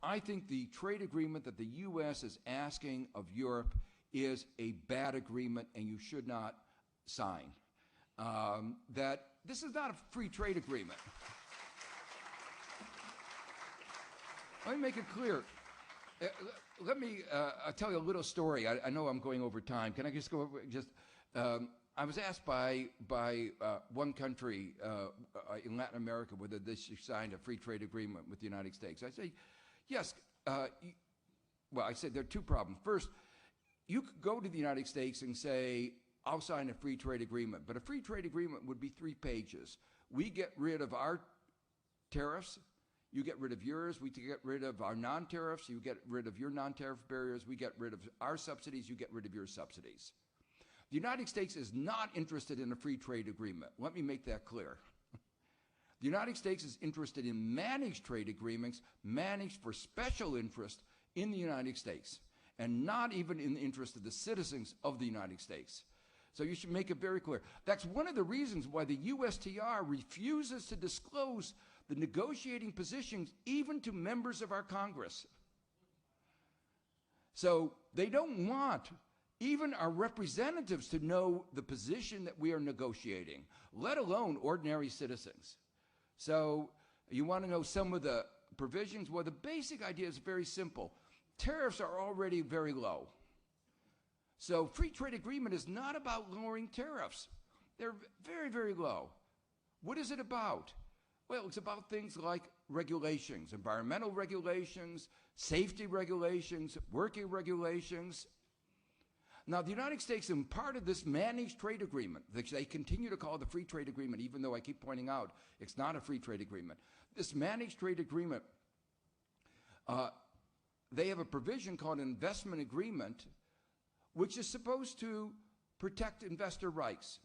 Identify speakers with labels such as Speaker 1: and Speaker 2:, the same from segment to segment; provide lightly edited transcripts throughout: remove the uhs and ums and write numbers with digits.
Speaker 1: I think the trade agreement that the U.S. is asking of Europe is a bad agreement and you should not sign. That this is not a free trade agreement. Let me make it clear. Let me tell you a little story. I know I'm going over time. Can I just go over just? I was asked by one country in Latin America whether they should sign a free trade agreement with the United States. I say, yes. Well, I said there are two problems. First, you could go to the United States and say, I'll sign a free trade agreement, but a free trade agreement would be 3 pages. We get rid of our tariffs. You get rid of yours. We get rid of our non-tariffs. You get rid of your non-tariff barriers. We get rid of our subsidies. You get rid of your subsidies. The United States is not interested in a free trade agreement. Let me make that clear. The United States is interested in managed trade agreements, managed for special interest in the United States, and not even in the interest of the citizens of the United States. So you should make it very clear. That's one of the reasons why the USTR refuses to disclose the negotiating positions even to members of our Congress. So they don't want even our representatives to know the position that we are negotiating, let alone ordinary citizens. So you want to know some of the provisions? Well, the basic idea is very simple. Tariffs are already very low. So free trade agreement is not about lowering tariffs. They're very, very low. What is it about? Well, it's about things like regulations, environmental regulations, safety regulations, working regulations. Now, the United States, in part of this managed trade agreement, which they continue to call the free trade agreement, even though I keep pointing out it's not a free trade agreement. This managed trade agreement, they have a provision called an investment agreement, which is supposed to protect investor rights.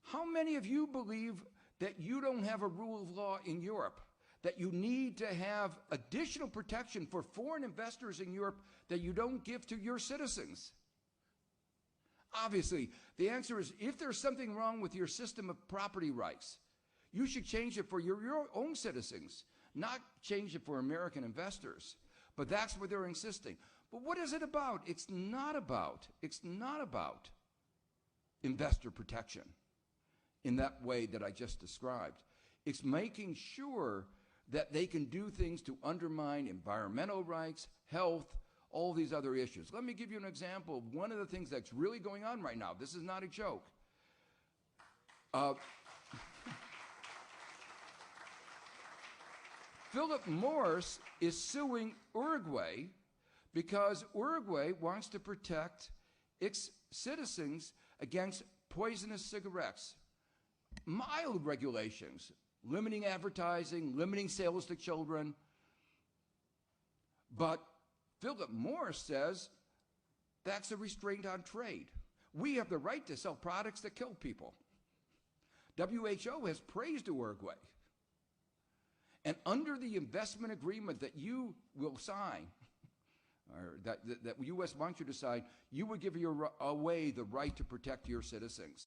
Speaker 1: How many of you believe that you don't have a rule of law in Europe, that you need to have additional protection for foreign investors in Europe that you don't give to your citizens? Obviously, the answer is if there's something wrong with your system of property rights, you should change it for your own citizens, not change it for American investors. But that's what they're insisting. But what is it about? It's not about investor protection in that way that I just described. It's making sure that they can do things to undermine environmental rights, health, all these other issues. Let me give you an example of one of the things that's really going on right now. This is not a joke. Philip Morris is suing Uruguay because Uruguay wants to protect its citizens against poisonous cigarettes. Mild regulations, limiting advertising, limiting sales to children. But Philip Morris says that's a restraint on trade. We have the right to sell products that kill people. WHO has praised Uruguay. And under the investment agreement that you will sign, or that the U.S. wants you to sign, you would give away the right to protect your citizens.